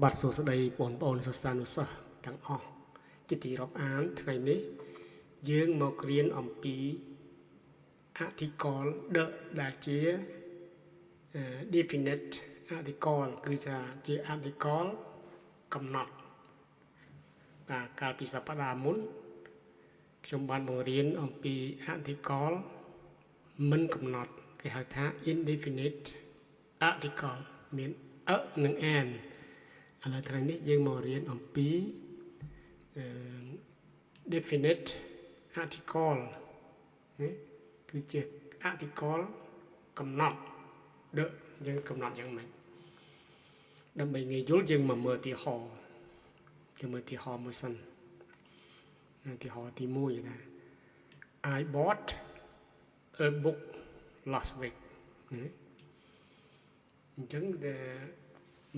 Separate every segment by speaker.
Speaker 1: บัดสุสดีปนปนสสานุสทั้งออกจิติรับอ่านថ្ងៃនេះយើងមករៀនអំពីអធិកលដដែលជា definite អធិកលគឺជាអធិកលកំណត់បាទកាលពីសប្តាហ៍មុនខ្ញុំបានបង្រៀនអំពីអធិកលមិនកំណត់គេហៅថា indefinite article មាននិង and ឥឡូវថ្ងៃនេះយើងមករៀនអំពី definite article នេះគឺជា article កំណត់យើងកំណត់យ៉ាងម៉េចដើម្បីងាយយល់យើងមកមើលឧទាហរណ៍មួយសិនឧទាហរណ៍ទី1ថា I bought a book last week អញ្ចឹង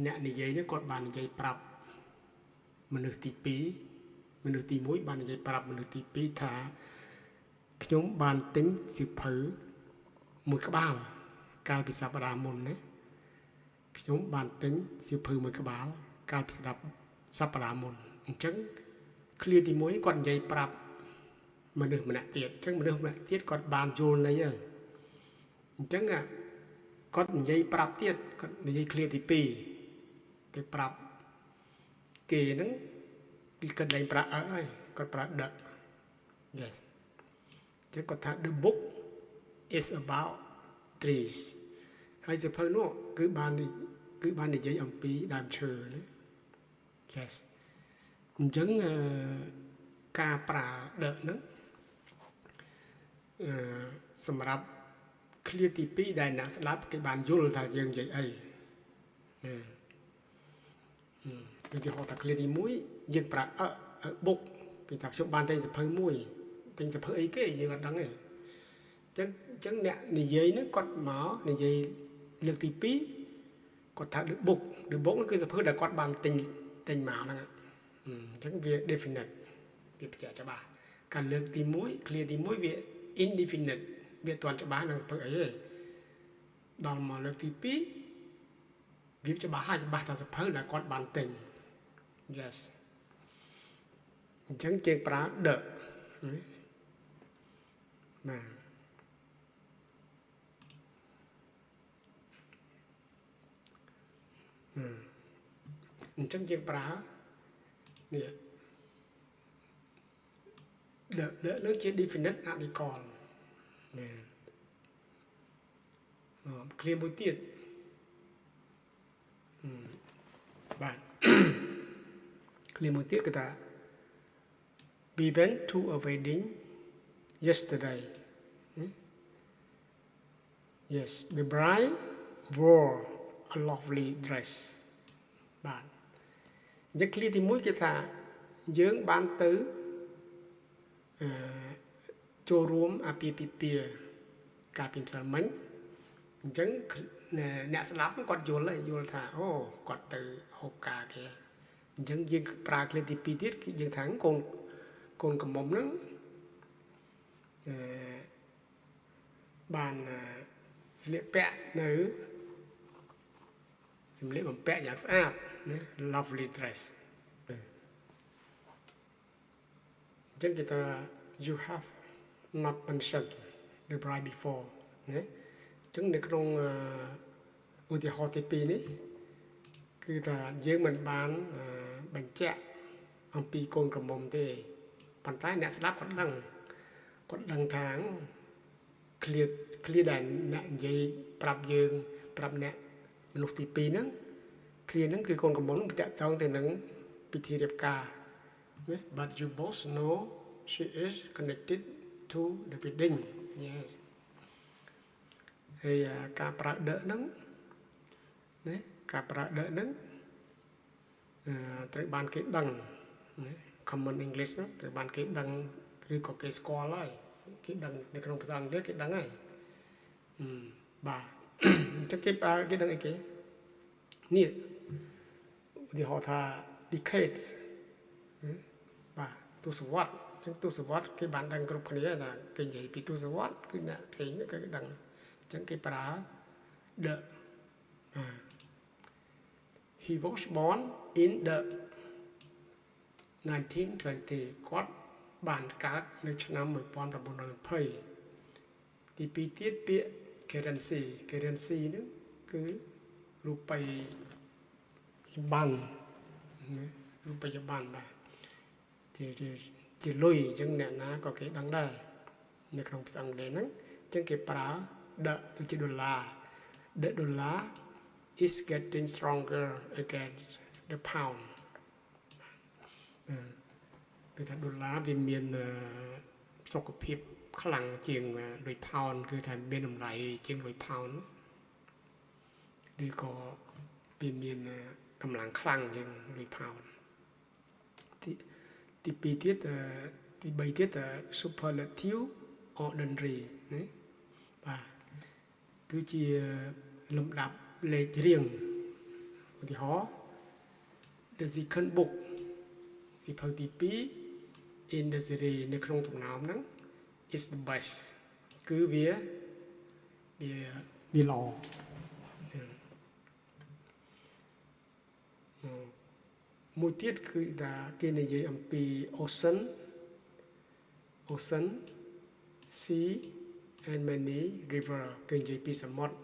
Speaker 1: អ្នកនិយាយនេះគាត់បាននិយាយប្រាប់មនុស្សទី2មនុស្សទី1បាននិយាយប្រាប់មនុស្សទី2ថាខ្ញុំបានទិញសៀវភៅមួយក្បាលកាលពីសប្តាហ៍មុនណាខ្ញុំបានទិញសៀវភៅមួយក្បាលកាលពីសប្តាហ៍មុនអញ្ចឹងឃ្លាទី1គាត់និយាយប្រាប់មនុស្សម្នាក់ទៀតអញ្ចឹងមនុស្សម្នាក់ទៀតគាត់បានយល់ន័យហើយអញ្ចឹងគាត់និយាយប្រាប់ទៀតគាត់និយាយឃ្លាទី2ទៅប្រាប់គេហ្នឹងគាត់លែងប្រើហើយគាត់ប្រើ the yes ចឹងគាត់ថា the book is about trees ហើយសៀវភៅនោះគឺបាននិយាយអំពីដើមឈើណា yes អញ្ចឹងការប្រើ the ហ្នឹងសម្រាប់ឃ្លាទី2ដែលអ្នកស្ដាប់គេបានយល់ថាយើងនិយាយអីឧទាហរណ៍ថាឃ្លាទី1យើងប្រើbook គេថាខ្ញុំបានទិញសៀវភៅមួយទិញសៀវភៅអីគេយើងអត់ដឹងទេអញ្ចឹងអ្នកនិយាយហ្នឹងគាត់មកនិយាយលើកទី2គាត់ថា the book គឺសៀវភៅដែលគាត់បានទិញមកហ្នឹងអញ្ចឹងវា definite វាបញ្ជាក់ច្បាស់ការលើកទី1ឃ្លាទី1វា indefinite វាអត់ទាន់ច្បាស់នឹងសៀវភៅអីទេដល់មកលើកទី2វាច្បាស់ថាសៀវភៅដែលគាត់បានទិញ yes អញ្ចឹងគេប្រើ the ណាអញ្ចឹងយើងប្រើនេះ the នឹងជា definite article ណាឃ្លាមួយទៀតបាទឃ្លាមួយទៀតគឺថា we went to a wedding yesterday yes the bride wore a lovely dress បាទអញ្ចឹងឃ្លាទី1គេថាយើងបានទៅចូលរួមអាពាហ៍ពិពាហ៍កាលពីម្សិលមិញអញ្ចឹងអ្នកស្ដាប់គាត់យល់ថាអូគាត់ទៅហូបការគេអញ្ចឹងយើងប្រើឃ្លាទី2ទៀតគឺយើងថាកូនកំមុំហ្នឹងបានស្លៀកពាក់នៅសម្លៀកបំពាក់យ៉ាងស្អាតណា lovely dress អញ្ចឹងគេថា you have not mentioned the bride before ណាអញ្ចឹងនៅក្នុងឧទាហរណ៍ទី2នេះគឺថាយើងមិនបានបញ្ជាក់អំពីកូនក្រមុំទេប៉ុន្តែអ្នកស្ដាប់គាត់ដឹងថាឃ្លាដែលអ្នកនិយាយប្រាប់យើងប្រាប់អ្នកមនុស្សទី2ហ្នឹងឃ្លាហ្នឹងគឺកូនក្រមុំនឹងតាក់ទងទៅនឹងពិធីរៀបការណា but you both know she is connected to the wedding yes ហើយការប្រើ the ហ្នឹងណាការប្រើ the ហ្នឹងត្រូវបានគេដឹងណា common English ហ្នឹងត្រូវបានគេដឹងឬក៏គេស្គាល់ហើយគេដឹងនៅក្នុងភាសាអង់គ្លេសគេដឹងហើយបាទអញ្ចឹងគេប្រើគេដឹងអីគេនេះឧទាហរណ៍ថា decades បាទទសវត្សរ៍អញ្ចឹងទសវត្សរ៍គេបានដឹងគ្រប់គ្នាថាគេនិយាយពីទសវត្សរ៍គឺអ្នកផ្សេងគេដឹងអញ្ចឹងគេប្រើ the he was born in the 1920 គាត់បានកើតនៅឆ្នាំ1920ទី2ទៀតពាក្យ currency ហ្នឹងគឺរូបិយប័ណ្ណរូបិយប័ណ្ណបាទជាលុយអញ្ចឹងអ្នកណាក៏គេដឹងដែរនៅក្នុងភាសាអង់គ្លេសហ្នឹងអញ្ចឹងគេប្រើ the ទៅជាដុល្លារ the dollar is getting stronger against the pound គឺថាដុល្លារវាមានសុខភាពខ្លាំងជាងលុយផោនគឺថាមានតម្លៃជាងលុយផោនឬក៏វាមានកម្លាំងខ្លាំងជាងលុយផោនទី2ទៀតទី3ទៀត superlative ordinary ណាបាទគឺជាលំដាប់លេខរៀងឧទាហរណ៍ the second book សៀវភៅទី2 in the series នៅក្នុងចំណោមហ្នឹង is the best គឺវាល្អមួយទៀតគឺថាគេនិយាយអំពី ocean sea and many river គឺនិយាយពីសមុទ្រ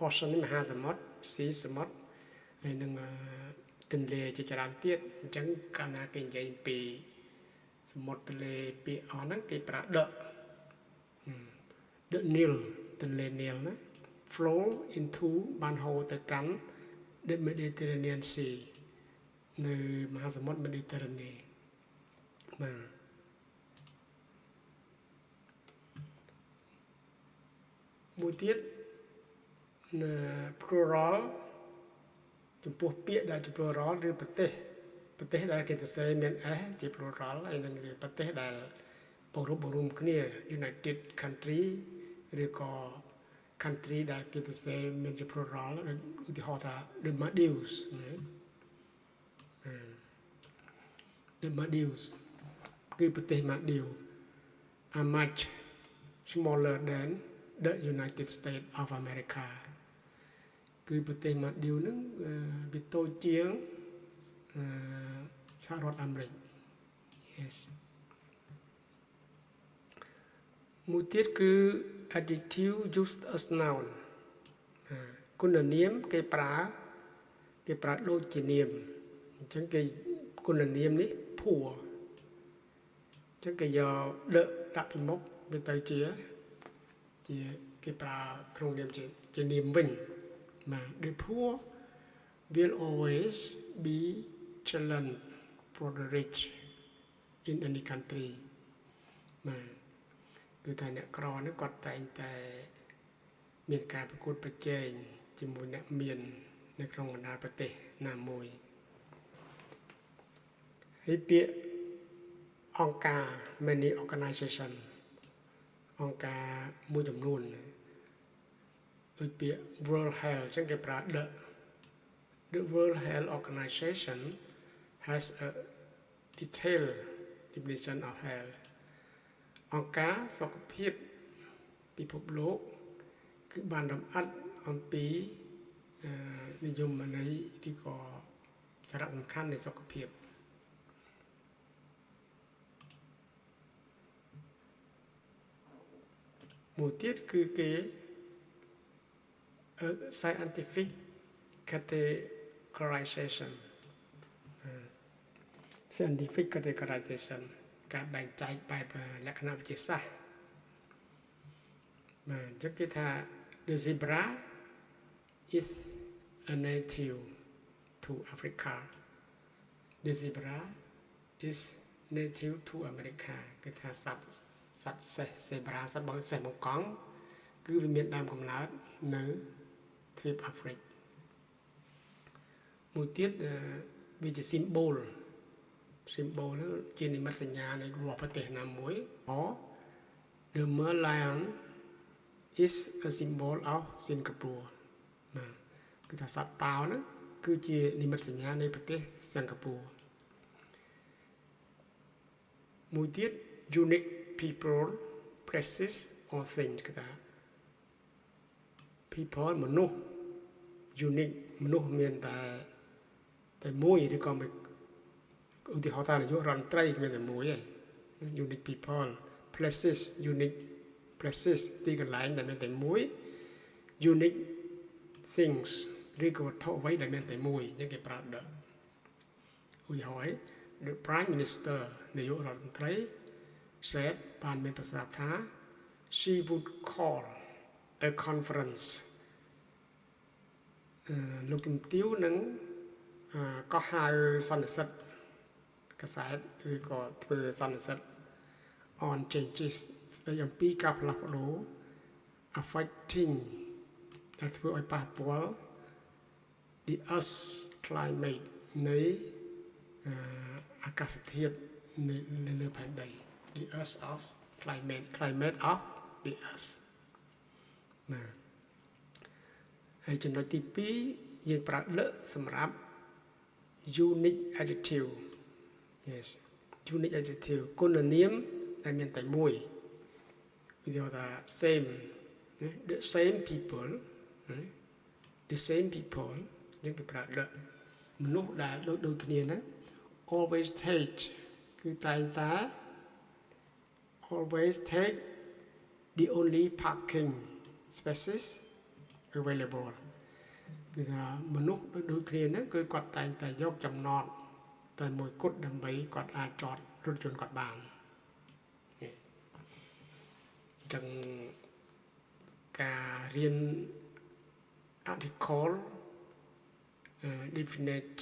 Speaker 1: ocean នេះមហាសមុទ្រ sea សមុទ្រហើយនឹងទន្លេជាច្រើនទៀតអញ្ចឹងកាលណាគេនិយាយពីសមុទ្រទន្លេពាក្យអស់ហ្នឹងគេប្រើ the Nile ទន្លេ Nile ណា flow into បានហូរទៅកាន់ the Mediterranean Sea នៅមហាសមុទ្រ Mediterranean បាទមួយទៀតនៅ plural ចំពោះពាក្យដែលជា plural ឬប្រទេសដែលគេសរសេរមាន s ជា plural ហើយនឹងប្រទេសដែលបង្រួមគ្នា United Country ឬក៏ country ដែលគេសរសេរមានជា plural ឧទាហរណ៍ថា the Maldives ណា the Maldives គឺប្រទេស Maldives are much smaller than the United States of America គឺប្រទេស Maldives ហ្នឹងវាតូចជាងសហរដ្ឋអាមេរិក yes មួយទៀតគឺ adjective used as noun គុណនាមគេប្រើដូចជានាមអញ្ចឹងគេគុណនាមនេះ poor អញ្ចឹងគេយកដាក់ពីមុខវាទៅជាគេប្រើក្នុងនាមជានាមវិញបាទ the poor will always be challenge for the rich in any country បាទគឺថាអ្នកក្រនេះគាត់តែងតែមានការប្រកួតប្រជែងជាមួយអ្នកមាននៅក្នុងបណ្ដាប្រទេសណាមួយហើយពាក្យអង្គការ many organization អង្គការមួយចំនួនដូចពាក្យ World Health អញ្ចឹងគេប្រើ The World Health Organization has a detailed definition of health អង្គការសុខភាពពិភពលោកគឺបានរំអិតអំពីនិយមន័យឬក៏សារៈសំខាន់នៃសុខភាពមួយទៀតគឺគេ scientific categorization scientific categorization ការបែងចែកបែបលក្ខណៈវិទ្យាសាស្ត្របាទអញ្ចឹងគេថា the zebra is a native to Africa the zebra is native to America គេថាសត្វសេះ zebra សត្វសេះបង្កង់គឺវាមានដើមកំណើតនៅទ្វីបអាហ្វ្រិកមួយទៀតវាជា symbol នោះជានិមិត្តសញ្ញានៃរបស់ប្រទេសណាមួយ The Merlion is a symbol of Singapore បាទគឺថាសត្វតោហ្នឹងគឺជានិមិត្តសញ្ញានៃប្រទេសសិង្ហបុរីមួយទៀត unique people places or things គឺថា people មនុស្ស unique មនុស្សមានតែមួយឬក៏ឧទាហរណ៍ថានាយករន្ត្រីមានតែមួយឯង unique people places unique places ទីកន្លែងដែលមានតែមួយ unique things ឬក៏វត្ថុអ្វីដែលមានតែមួយអញ្ចឹងគេប្រើ the ឧទាហរណ៍ the prime minister នាយករដ្ឋមន្ត្រី said បានមានប្រសាសន៍ថា she would call a conference លោកជំទាវនឹងក៏ហៅសន្និសីទកសែតឬក៏ធ្វើសន្និសីទ on changes ស្ដីអំពីការផ្លាស់ប្ដូរ affecting ដែលធ្វើឲ្យប៉ះពាល់ the earth climate នៃអាកាសធាតុនៅលើផែនដី the earth of climate of the earth ណាហើយចំណុចទី2យើងប្រើ the សម្រាប់ unique adjective yes unique adjective គុណនាមដែលមានតែមួយឧទាហរណ៍ថា same the same people យើងគេប្រើ the មនុស្សដែលដូចគ្នាហ្នឹង always take គឺតែងតែ always take the only parking spaces available គឺថាមនុស្សដូចគ្នាហ្នឹងគឺគាត់តែងតែយកចំណតតែមួយគត់ដើម្បីគាត់អាចចតរថយន្តគាត់បានអញ្ចឹងការរៀន article definite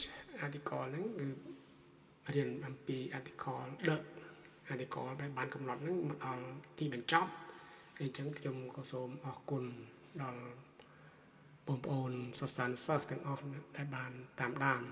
Speaker 1: article ហ្នឹងគឺរៀនអំពី article the article ដែលបានកំណត់ហ្នឹងមកដល់ទីបញ្ចប់ហើយអញ្ចឹងខ្ញុំក៏សូមអរគុណដល់បងប្អូនសិស្សានុសិស្សទាំងអស់ដែលបានតាមដាន